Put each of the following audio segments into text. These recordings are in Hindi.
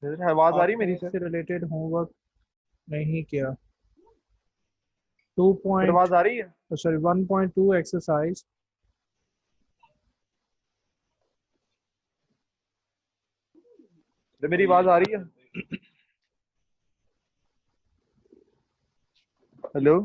आवाज आ रही आपने मेरी सर? इससे रिलेटेड होमवर्क नहीं किया? 2 सर पॉइंट आवाज आ रही है? Sorry 1.2 exercise. सर मेरी आवाज आ रही है? हेलो।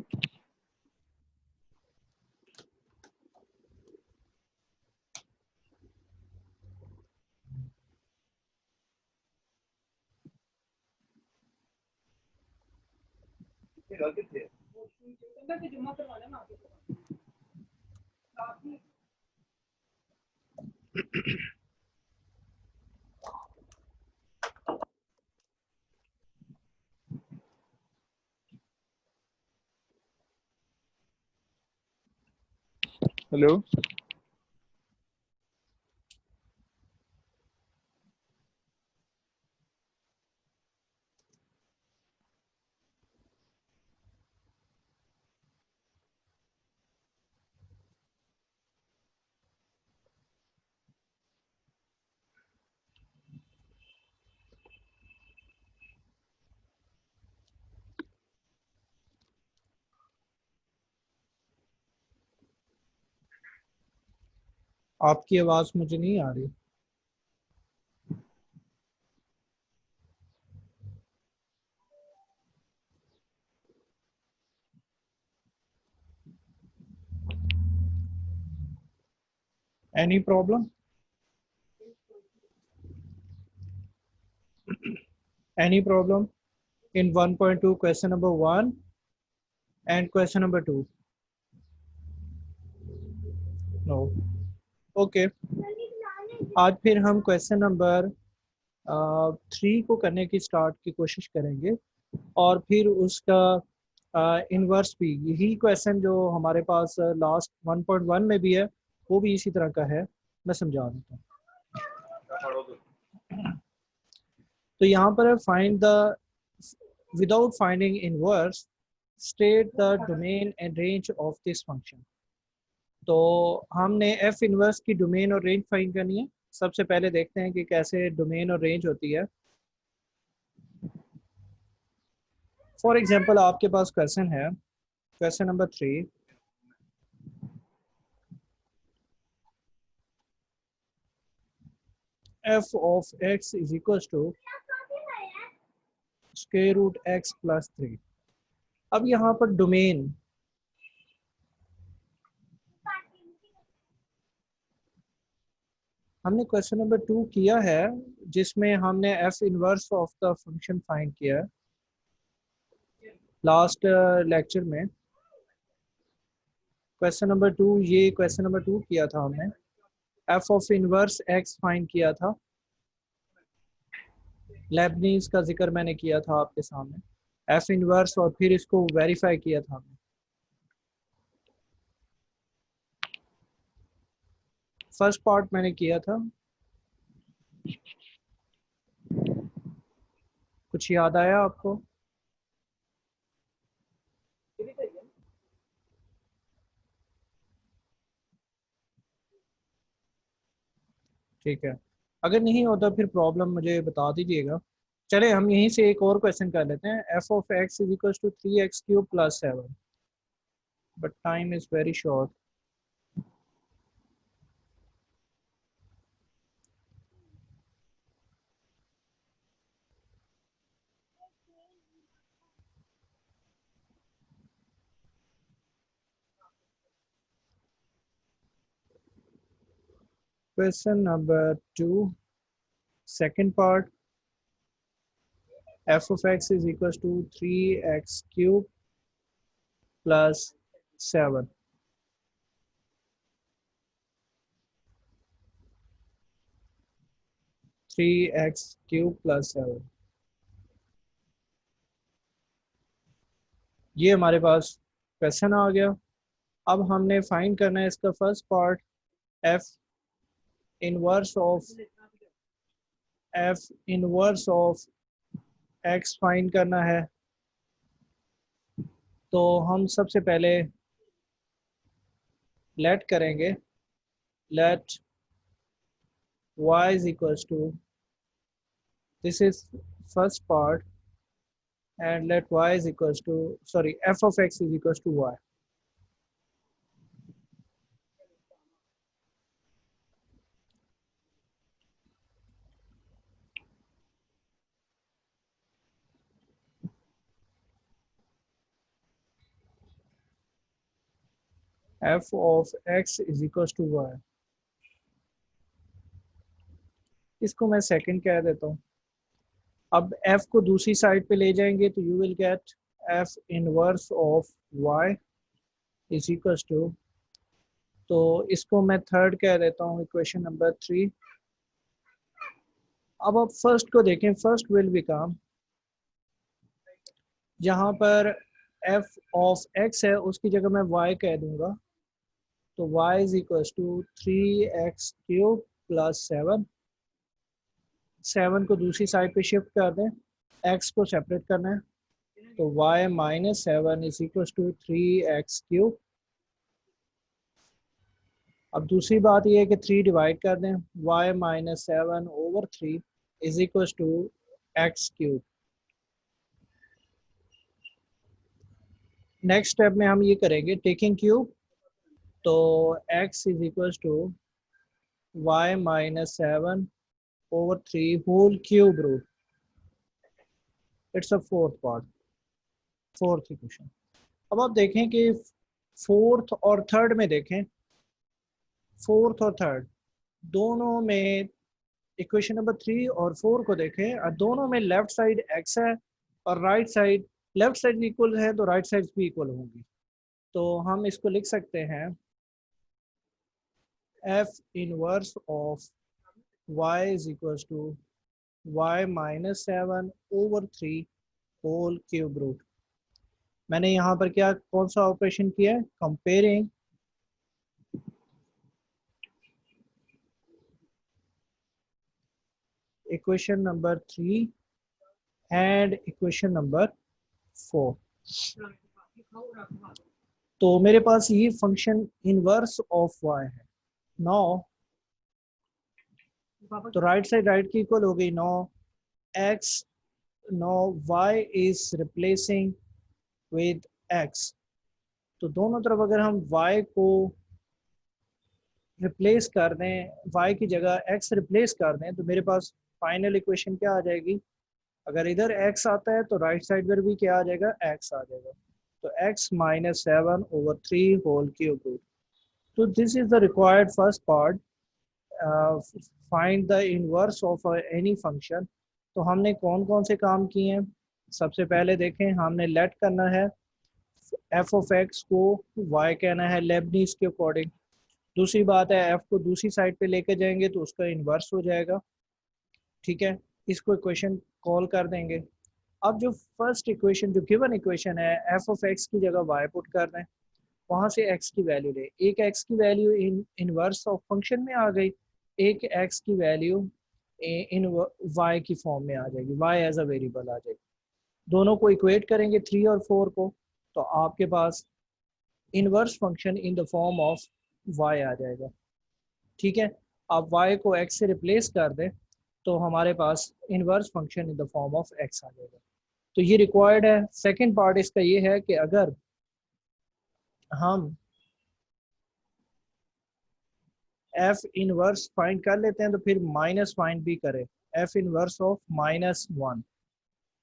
हेलो। आपकी आवाज मुझे नहीं आ रही। Any problem? Any problem in 1.2 question number 1 and question number 2? No. Okay. आज फिर हम क्वेश्चन नंबर 3 को करने की स्टार्ट की कोशिश करेंगे, और फिर उसका इन्वर्स भी। यही क्वेश्चन जो हमारे पास लास्ट 1.1 में भी है, वो भी इसी तरह का है। मैं समझा देता हूँ। तो यहाँ पर है find the without finding inverse state the domain and range of this function. तो हमने एफ इनवर्स की डोमेन और रेंज फाइंड करनी है। सबसे पहले देखते हैं कि कैसे डोमेन और रेंज होती है। फॉर एग्जांपल आपके पास क्वेश्चन है, question number 3। F of x is equal to square root x plus 3। अब यहाँ पर डोमेन, हमने क्वेश्चन नंबर 2 किया है जिसमें हमने F inverse of the function find किया है लास्ट लेक्चर में। क्वेश्चन नंबर 2, ये क्वेश्चन नंबर 2 किया था हमने। F of inverse x find किया था। लेबनीज का जिक्र मैंने किया था आपके सामने, एफ इनवर्स, और फिर इसको वेरीफाई किया था हमने। फर्स्ट पार्ट मैंने किया था, कुछ याद आया आपको? ठीक है, अगर नहीं होता फिर प्रॉब्लम मुझे बता दीजिएगा। चले हम यहीं से एक और क्वेश्चन कर लेते हैं। F of x is equal to 3x³ plus 7, but time is very short. Question number 2, second part. F of x is equal to 3x³ plus 7। 3x³ plus 7, ये हमारे पास क्वेश्चन आ गया। अब हमने फाइंड करना है इसका first part, f inverse of x find करना है। तो हम सबसे पहले लेट करेंगे, let y is equals to This is first part, and let y is equals to, sorry, f of x is equals to y. F of x is equals to y. इसको मैं सेकंड कह देता हूँ. अब f को दूसरी साइड पे ले जाएंगे तो you will get f inverse of y is equals to, तो इसको मैं थर्ड कह देता हूँ, इक्वेशन नंबर 3. अब आप फर्स्ट को देखें, फर्स्ट विल बिकम, जहाँ पर f ऑफ x है उसकी जगह मैं y कह दूंगा, तो y is equals to 3x cube plus 7 को दूसरी साइड पे शिफ्ट कर दें, x को सेपरेट करना है, तो y minus 7 is equals to 3x cube. अब दूसरी बात यह है कि 3 डिवाइड कर दें, y minus 7 over 3 is equals to x cube. Next step में हम ये करेंगे टेकिंग क्यूब, तो x is equals to y minus 7 over 3 whole cube root. It's a fourth part, fourth equation. अब आप देखें कि फोर्थ और थर्ड में देखें, फोर्थ और थर्ड दोनों में इक्वेशन नंबर 3 और 4 को देखें, और दोनों में लेफ्ट साइड x है और right side, left side equal है तो राइट साइड भी इक्वल होंगी. तो हम इसको लिख सकते हैं f inverse of y is equals to y minus 7 over 3 whole cube root. मैंने यहाँ पर क्या, कौन सा ऑपरेशन किया है, comparing equation number 3 and equation number 4. तो मेरे पास ये फंक्शन इनवर्स ऑफ y है. नाउ तो राइट साइड राइट की इक्वल हो गई. No x, no y is replacing with x, तो दोनों तरफ अगर हम y को रिप्लेस कर दें, y की जगह x रिप्लेस कर दें, तो मेरे पास फाइनल इक्वेशन क्या आ जाएगी, अगर इधर x आता है तो राइट साइड पर भी क्या आ जाएगा, x आ जाएगा, तो x minus 7 over 3 whole cube root. तो this is the required first part, find the inverse of any function. तो हमने कौन कौन से काम किए हैं, सबसे पहले देखें, हमने लेट करना है f ऑफ x को y कहना है लेबनीज के अकॉर्डिंग. दूसरी बात है f को दूसरी साइड पे लेके जाएंगे तो उसका इन्वर्स हो जाएगा. ठीक है, इसको इक्वेशन कॉल कर देंगे. अब जो फर्स्ट इक्वेशन, जो गिवन इक्वेशन है, f ऑफ x की जगह y पुट कर दें, वहाँ से x की वैल्यू ले, एक x की वैल्यू इनवर्स ऑफ फंक्शन में आ गई, एक x की वैल्यू इन y की फॉर्म में आ जाएगी, y एज अ वेरिएबल आ जाएगी. दोनों को इक्वेट करेंगे 3 और 4 को, तो आपके पास inverse function in the form of y आ जाएगा. ठीक है, आप y को x से रिप्लेस कर दें तो हमारे पास inverse function in the form of x आ जाएगा. तो ये रिक्वायर्ड है. सेकेंड पार्ट इसका ये है कि अगर हम f इनवर्स फाइंड कर लेते हैं तो फिर माइनस फाइंड भी करें, f इनवर्स ऑफ -1,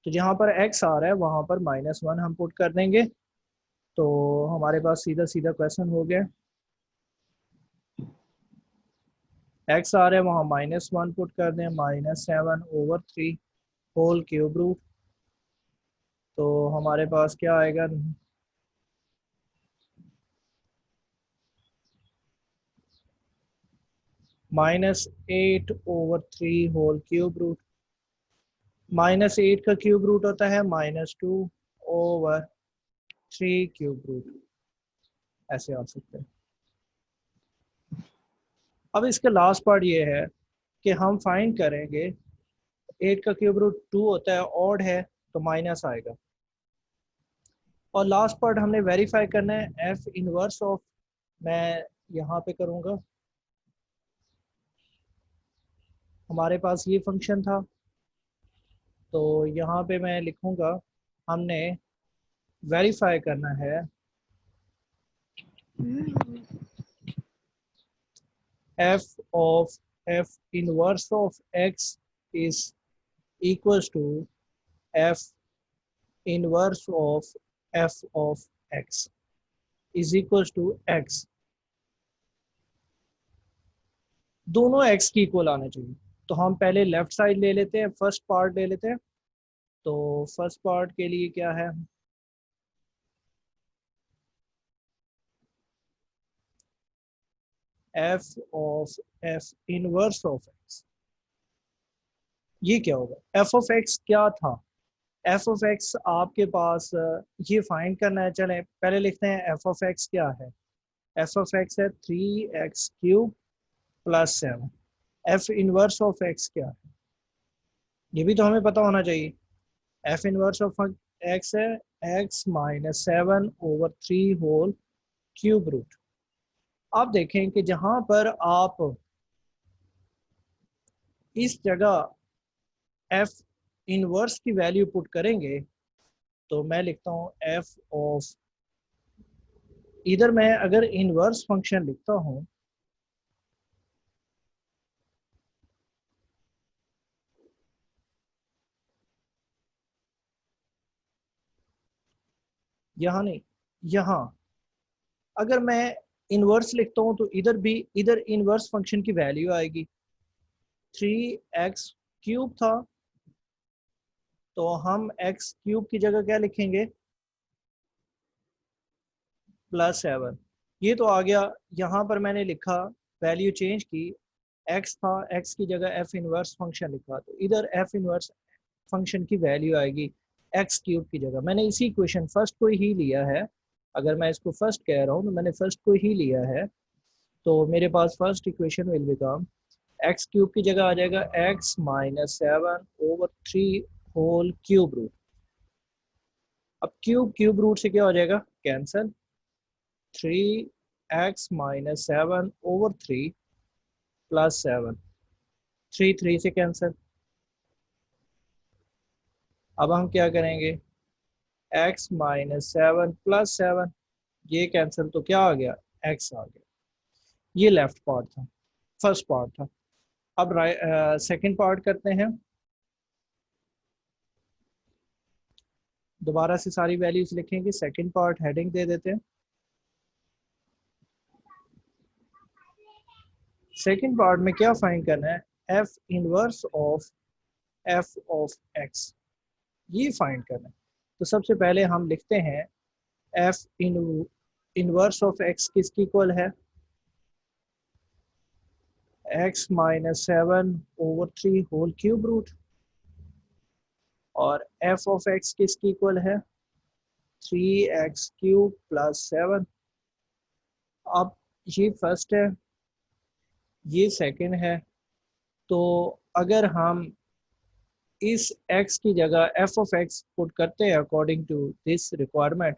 तो जहाँ पर x आ रहा है वहाँ पर -1 हम पुट कर देंगे, तो हमारे पास सीधा सीधा क्वेश्चन हो गया. x आ रहा है वहाँ -1 पुट कर दें, -7 ओवर 3 होल क्यूब रूट, तो हमारे पास क्या आएगा, -8 ओवर 3 होल क्यूब रूट. -8 का क्यूब रूट होता है -2 ओवर 3 क्यूब रूट, ऐसे आ सकते हैं. अब इसका लास्ट पार्ट ये है कि हम फाइंड करेंगे, 8 का क्यूब रूट 2 होता है, ऑड है तो माइनस आएगा. और लास्ट पार्ट हमने वेरीफाई करना है f इनवर्स ऑफ, मैं यहाँ पे करूँगा, हमारे पास ये फंक्शन था, तो यहाँ पे मैं लिखूँगा, हमने वेरीफाई करना है f of f inverse of x is equals to f inverse of f of x is equals to x। दोनों x की इक्वल आने चाहिए। तो हम पहले लेफ्ट साइड ले लेते हैं, फर्स्ट पार्ट ले लेते हैं। तो फर्स्ट पार्ट के लिए क्या है, f of f inverse of x। ये क्या होगा, f of x क्या था, f of x आपके पास ये फाइंड करना है। चलें पहले लिखते हैं f of x क्या है। f of x है 3x cube plus 7। f inverse of x क्या है, ये भी तो हमें पता होना चाहिए। f इनवर्स ऑफ x है x minus 7 over 3 whole cube root. आप देखें कि जहां पर आप इस जगह f इनवर्स की वैल्यू पुट करेंगे, तो मैं लिखता हूँ f ऑफ, इधर मैं अगर इनवर्स फंक्शन लिखता हूँ, यहाँ नहीं, यहाँ अगर मैं इनवर्स लिखता हूँ तो इधर भी, इधर इनवर्स फंक्शन की वैल्यू आएगी। 3x क्यूब था, तो हम x क्यूब की जगह क्या लिखेंगे, प्लस 7। ये तो आ गया। यहाँ पर मैंने लिखा, वैल्यू चेंज की, x था, x की जगह f इनवर्स फंक्शन लिखा, तो इधर f इनवर्स फंक्शन की वैल्यू आएगी x क्यूब की जगह। मैंने इसी इक्वेशन फर्स्ट को ही लिया है। अगर मैं इसको फर्स्ट कह रहा हूँ तो मैंने फर्स्ट को ही लिया है। तो मेरे पास first equation will become x cube की जगह आ जाएगा x minus 7 over 3 whole cube root. अब क्यूब क्यूब रूट से क्या हो जाएगा, cancel. 3x minus 7 over 3 plus 7, 3 से कैंसिल। अब हम क्या करेंगे, x माइनस 7 प्लस 7, ये कैंसिल, तो क्या आ गया, x आ गया। ये लेफ्ट पार्ट था, फर्स्ट पार्ट था। अब सेकंड पार्ट करते हैं। दोबारा से सारी वैल्यूज लिखेंगे, सेकंड पार्ट हेडिंग दे देते हैं। सेकंड पार्ट में क्या फाइंड करना है, f inverse of f of x, ये फाइंड करना है। तो सबसे पहले हम लिखते हैं f इनवर्स ऑफ x किसकी इक्वल है, x minus 7 over 3 whole cube root, और f ऑफ x किसकी इक्वल है, 3x क्यूब प्लस 7। अब ये फर्स्ट है, ये सेकंड है। तो अगर हम इस x की जगह f ऑफ x पुट करते हैं अकॉर्डिंग टू दिस रिक्वायरमेंट,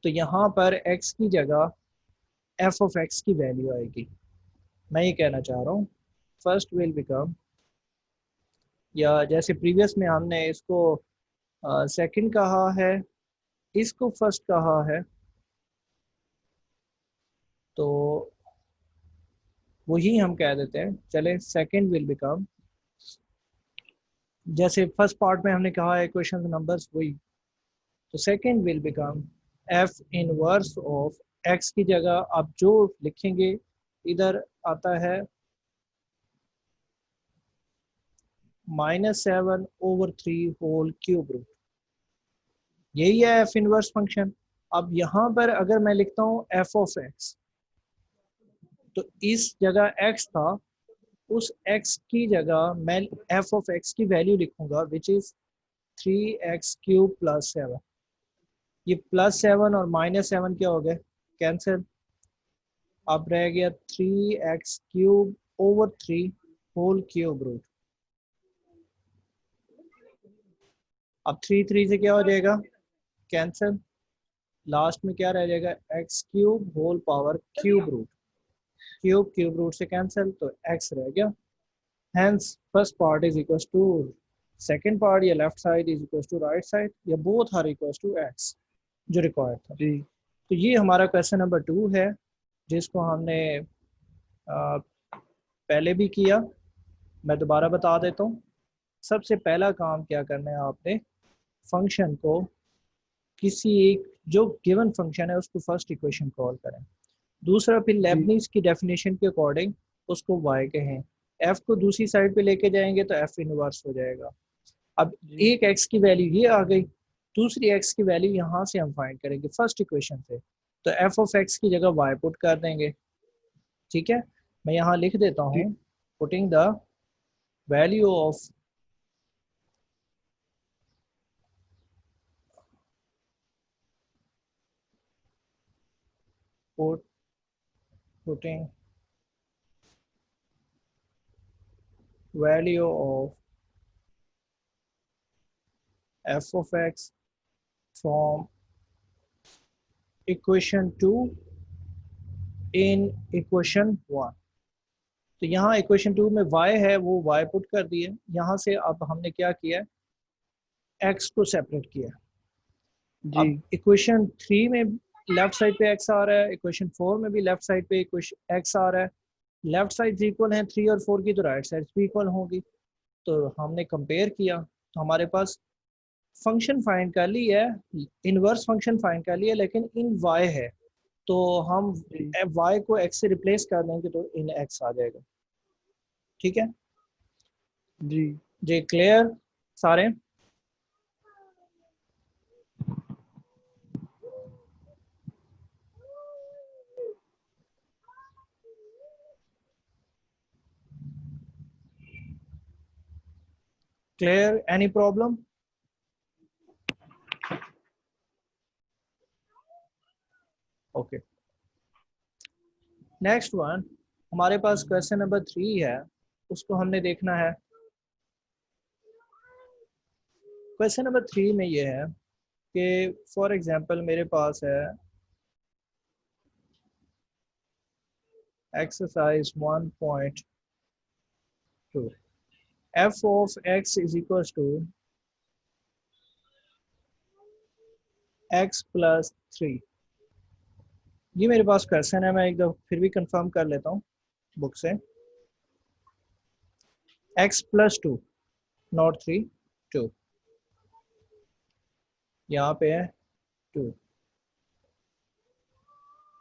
तो यहाँ पर x की जगह f ऑफ x की वैल्यू आएगी। मैं ये कहना चाह रहा हूँ, फर्स्ट विल बिकम, या जैसे प्रीवियस में हमने इसको सेकंड कहा है, इसको फर्स्ट कहा है, तो वही हम कह देते हैं। चले, सेकंड विल बिकम, जैसे फर्स्ट पार्ट में हमने कहा है क्वेश्चन नंबर्स वही, तो second will become f inverse of x की जगह आप जो लिखेंगे, इधर आता है minus 7 over 3 whole cube root, यही है f इनवर्स फंक्शन। अब यहाँ पर अगर मैं लिखता हूँ f ऑफ x, तो इस जगह x था, उस x की जगह मैं f ऑफ x की वैल्यू लिखूंगा which is 3x cube plus 7। ये प्लस 7 और माइनस 7 क्या हो गए, कैंसिल। अब रह गया 3x cube over 3 whole cube root. अब 3 से क्या हो जाएगा, कैंसिल। लास्ट में क्या रह जाएगा, x cube whole power cube root, cube cube root से कैंसिल, तो x रह गया। Hence first part is equals to second part या left side is equal to right side या both are equal to x जो रिक्वायर्ड था। जी तो ये हमारा क्वेश्चन नंबर 2 है जिसको हमने पहले भी किया। मैं दोबारा बता देता हूँ। सबसे पहला काम क्या करना है, आपने फंक्शन को किसी एक जो गिवन फंक्शन है उसको फर्स्ट इक्वेशन कॉल करें। दूसरा फिर जी लेबनीज की डेफिनेशन के अकॉर्डिंग उसको y कहें। f को दूसरी साइड पे लेके जाएंगे तो f इनवर्स हो जाएगा। अब जी एक x की वैल्यू ये आ गई, दूसरी x की वैल्यू यहाँ से हम फाइंड करेंगे फर्स्ट इक्वेशन से, तो f ऑफ x की जगह y पुट कर देंगे। ठीक है, मैं यहाँ लिख देता जी हूँ putting the value of putting value of f of x from equation 2 in equation 1। तो यहाँ इक्वेशन 2 में y है वो y पुट कर दिए। यहाँ से अब हमने क्या किया, x को सेपरेट किया। जी अब इक्वेशन 3 में लेफ्ट साइड पे x आ रहा है, इक्वेशन 4 में भी लेफ्ट साइड पे x आ रहा है। लेफ्ट साइड इक्वल है 3 और 4 की, तो राइट साइड भी इक्वल होगी। तो हमने कंपेयर किया तो हमारे पास फंक्शन फाइंड कर ली है, इनवर्स फंक्शन फाइंड कर लिया, लेकिन इन y है तो हम जी y को x से रिप्लेस कर देंगे तो इन x आ जाएगा। ठीक है जी जी, क्लियर सारे? Clear, any problem? Okay, next one हमारे पास क्वेश्चन नंबर 3 है, उसको हमने देखना है। क्वेश्चन नंबर 3 में ये है कि फॉर एग्जांपल मेरे पास है exercise 1.2 f of x is equals to x plus 3। ये मेरे पास क्वेश्चन है, मैं एक दफा फिर भी कंफर्म कर लेता हूँ बुक से। x plus 2 नॉट 3, 2 यहाँ पे है 2।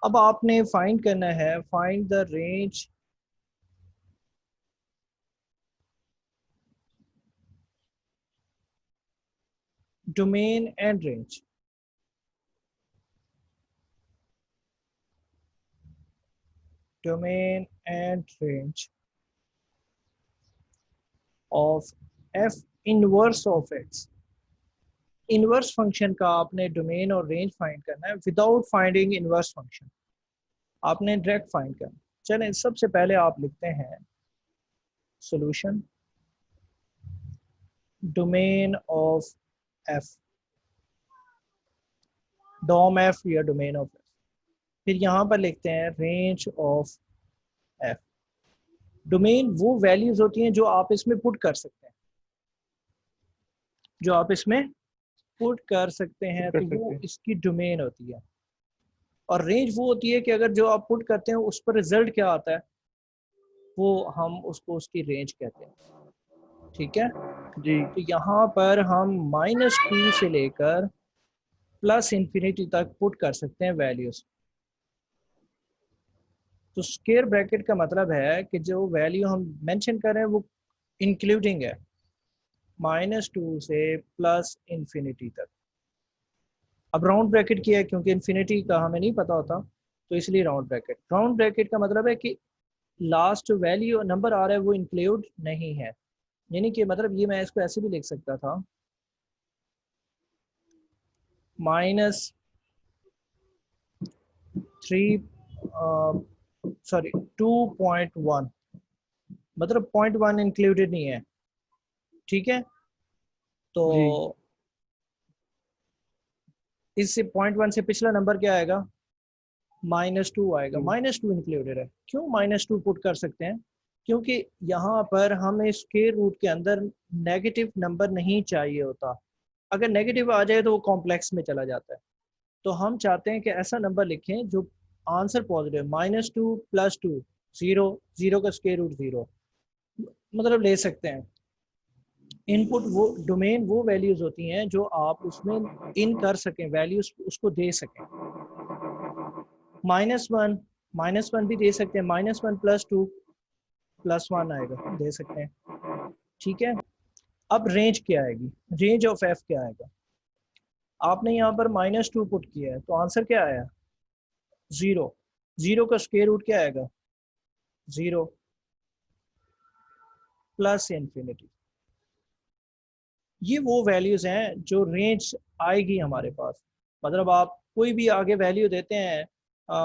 अब आपने फाइंड करना है, find the range domain and range. Domain and range of f inverse of x। Inverse function का आपने डोमेन और रेंज फाइंड करना है विदाउट फाइंडिंग इनवर्स फंक्शन, आपने डायरेक्ट फाइंड करना। चलें सबसे पहले आप लिखते हैं solution domain of f, dom f या डोमेन ऑफ f। फिर यहाँ पर लिखते हैं रेंज ऑफ f। डोमेन वो वैल्यूज होती हैं जो आप इसमें पुट कर सकते हैं, जो आप इसमें पुट कर सकते हैं, कर तो सकते वो हैं। इसकी डोमेन होती है। और रेंज वो होती है कि अगर जो आप पुट करते हैं उस पर रिजल्ट क्या आता है वो हम उसको उसकी रेंज कहते हैं। ठीक है, जी तो यहाँ पर हम -2 से लेकर प्लस इंफिनिटी तक पुट कर सकते हैं वैल्यूज। तो स्क्वायर ब्रैकेट का मतलब है कि जो वैल्यू हम मेंशन कर रहे हैं वो इंक्लूडिंग है -2 से प्लस इंफिनिटी तक। अब राउंड ब्रैकेट किया है क्योंकि इन्फिनिटी का हमें नहीं पता होता, तो इसलिए राउंड ब्रैकेट। राउंड ब्रैकेट का मतलब है कि लास्ट वैल्यू नंबर आ रहा है वो इंक्लूड नहीं है, यानी कि मतलब ये मैं इसको ऐसे भी लिख सकता था -2.1, मतलब 0.1 इंक्लूडेड नहीं है। ठीक है, तो जी इससे 0.1 से पिछला नंबर क्या आएगा, -2 आएगा। 2 -2 इंक्लूडेड है। क्यों -2 पुट कर सकते हैं, क्योंकि यहाँ पर हमें स्क्वायर रूट के अंदर नेगेटिव नंबर नहीं चाहिए होता। अगर नेगेटिव आ जाए तो वो कॉम्प्लेक्स में चला जाता है। तो हम चाहते हैं कि ऐसा नंबर लिखें जो आंसर पॉजिटिव, -2 + 2 0, 0 का स्क्वायर रूट 0, मतलब ले सकते हैं। इनपुट वो डोमेन वो वैल्यूज होती हैं जो आप उसमें इन कर सकें, वैल्यूज उसको दे सकें। -1 भी दे सकते हैं, -1 + 2 + 1 आएगा, दे सकते हैं। ठीक है, अब रेंज क्या आएगी, रेंज ऑफ एफ क्या आएगा। आपने यहाँ पर -2 पुट किया है तो आंसर क्या आया, 0। 0 का स्क्वायर रूट क्या आएगा, 0 + इन्फिनिटी। ये वो वैल्यूज हैं जो रेंज आएगी हमारे पास। मतलब आप कोई भी आगे वैल्यू देते हैं,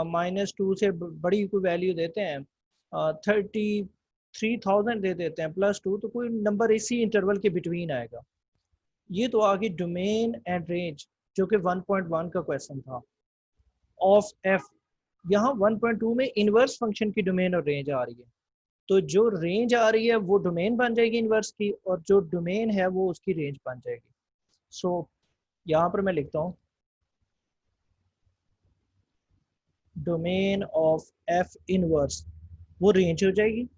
-2 से बड़ी कोई वैल्यू देते हैं, 33,000 दे देते हैं +2, तो कोई नंबर इसी इंटरवल के बिटवीन आएगा। ये तो आगे डोमेन एंड रेंज, जो कि 1.1 का क्वेश्चन था ऑफ एफ। यहाँ 1.2 में इनवर्स फंक्शन की डोमेन और रेंज आ रही है, तो जो रेंज आ रही है वो डोमेन बन जाएगी इनवर्स की, और जो डोमेन है वो उसकी रेंज बन जाएगी। सो यहाँ पर मैं लिखता हूँ डोमेन ऑफ एफ इनवर्स, वो रेंज हो जाएगी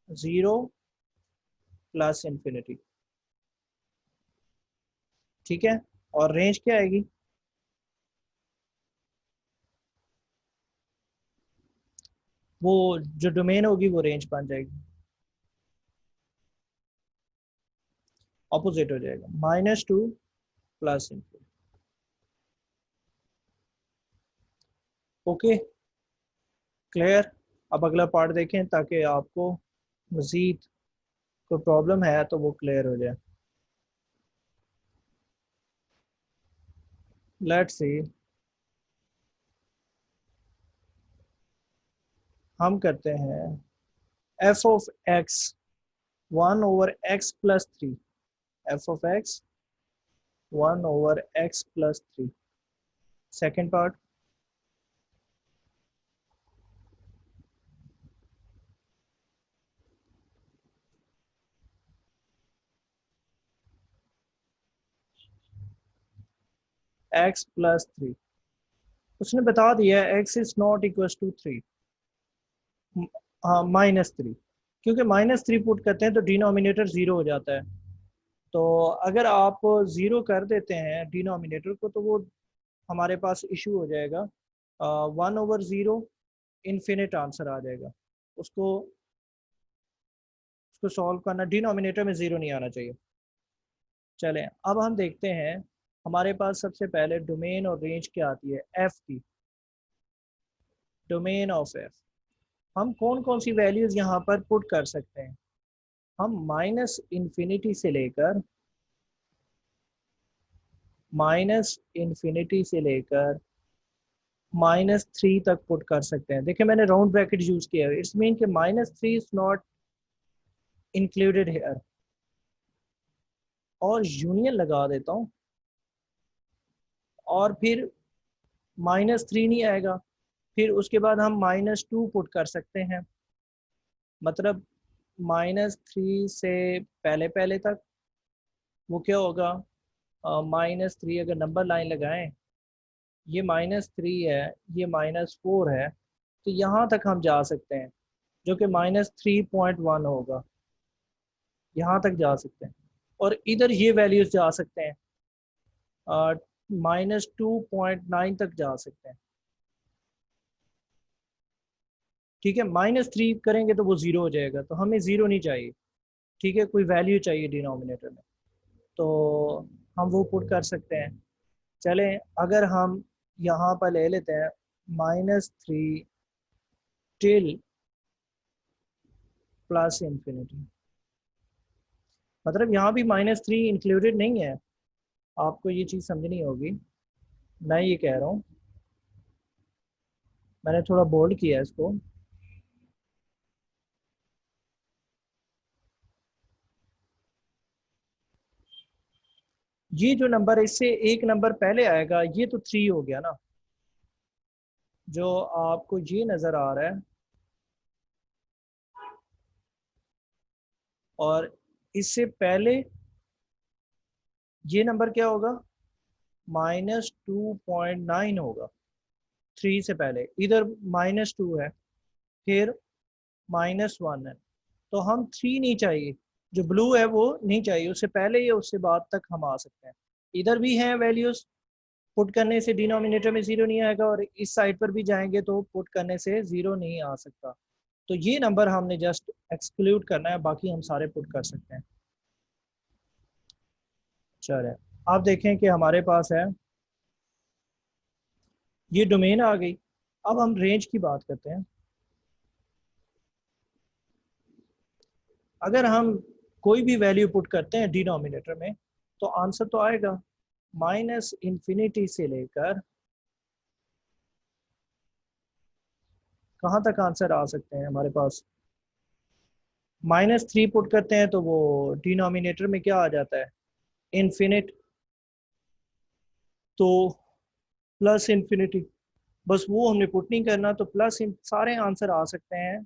0 + इन्फिनिटी। ठीक है, और रेंज क्या आएगी, वो जो डोमेन होगी वो रेंज बन जाएगी, ऑपोजिट हो जाएगा, -2 + इन्फिनिटी। Okay, clear. अब अगला पार्ट देखें ताकि आपको मज़ीद कोई प्रॉब्लम है तो वो क्लियर हो जाए। लेट्स सी, हम करते हैं f of x 1/x + 3, f of x 1/x + 3। Second part, x + 3। उसने बता दिया x is not equal to 3, हाँ -3, क्योंकि -3 पुट करते हैं तो डिनोमिनेटर 0 हो जाता है। तो अगर आप 0 कर देते हैं डिनोमिनेटर को तो वो हमारे पास इशू हो जाएगा, 1/0 इन्फिनिट आंसर आ जाएगा। उसको उसको सॉल्व करना, डिनोमिनेटर में 0 नहीं आना चाहिए। चलें, अब हम देखते हैं हमारे पास सबसे पहले डोमेन और रेंज क्या आती है एफ की, डोमेन ऑफ एफ। हम कौन कौन सी वैल्यूज यहाँ पर पुट कर सकते हैं, हम -इन्फिनिटी से लेकर -3 तक पुट कर सकते हैं। देखिए मैंने राउंड ब्रैकेट यूज किया है, इट्स मीन कि -3 इज नॉट इंक्लूडेड हेयर, और यूनियन लगा देता हूँ, और फिर -3 नहीं आएगा, फिर उसके बाद हम -2 पुट कर सकते हैं। मतलब -3 से पहले पहले तक वो क्या होगा, -3 अगर नंबर लाइन लगाएं, ये -3 है, ये -4 है, तो यहाँ तक हम जा सकते हैं, जो कि -3.1 होगा, यहाँ तक जा सकते हैं। और इधर ये वैल्यूज जा सकते हैं, -2.9 तक जा सकते हैं। ठीक है, -3 करेंगे तो वो 0 हो जाएगा, तो हमें 0 नहीं चाहिए। ठीक है, कोई वैल्यू चाहिए डिनोमिनेटर में, तो हम वो पुट कर सकते हैं। चलें, अगर हम यहाँ पर ले लेते हैं -3 टिल +इन्फिनिटी, मतलब यहाँ भी -3 इंक्लूडेड नहीं है, आपको ये चीज़ समझनी होगी। मैं ये कह रहा हूँ, मैंने थोड़ा बोल्ड किया है इसको। ये जो नंबर इससे एक नंबर पहले आएगा ये तो 3 हो गया ना, जो आपको ये नज़र आ रहा है और इससे पहले ये नंबर क्या होगा, -2.9 होगा 3 से पहले, इधर -2 है, फिर -1 है, तो हम 3 नहीं चाहिए, जो ब्लू है वो नहीं चाहिए, उससे पहले या उससे बाद तक हम आ सकते हैं। इधर भी हैं वैल्यूज, पुट करने से डिनोमिनेटर में 0 नहीं आएगा, और इस साइड पर भी जाएंगे तो पुट करने से 0 नहीं आ सकता। तो ये नंबर हमने जस्ट एक्सक्लूड करना है, बाकी हम सारे पुट कर सकते हैं। चलिए आप देखें कि हमारे पास है ये डोमेन आ गई। अब हम रेंज की बात करते हैं। अगर हम कोई भी वैल्यू पुट करते हैं डिनोमिनेटर में तो आंसर तो आएगा -इंफिनिटी से लेकर कहाँ तक आंसर आ सकते हैं हमारे पास। -3 पुट करते हैं तो वो डिनोमिनेटर में क्या आ जाता है, इन्फिनिट, तो प्लस इन्फिनिटी, बस वो हमने पुट नहीं करना, तो प्लस सारे आंसर आ सकते हैं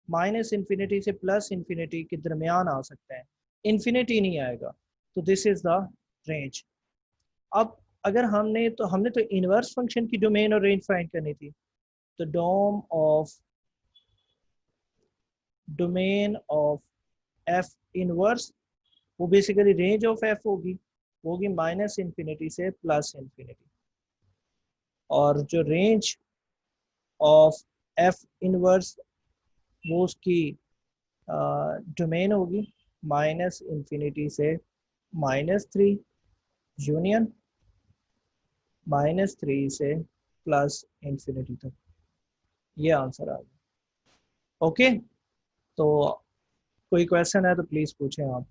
-इंफिनिटी से प्लस इंफिनिटी के दरमियान आ सकते हैं, इन्फिनिटी नहीं आएगा। तो दिस इज द रेंज। अब अगर हमने तो इनवर्स फंक्शन की डोमेन और रेंज फाइंड करनी थी, तो डोमेन ऑफ एफ इनवर्स, वो बेसिकली रेंज ऑफ एफ होगी -इंफिनिटी से प्लस इंफिनिटी, और जो रेंज ऑफ एफ इनवर्स वो उसकी डोमेन होगी -इंफिनिटी से -3 यूनियन -3 से प्लस इंफिनिटी तक। ये आंसर आ गया। ओके, तो कोई क्वेश्चन है तो प्लीज पूछें आप।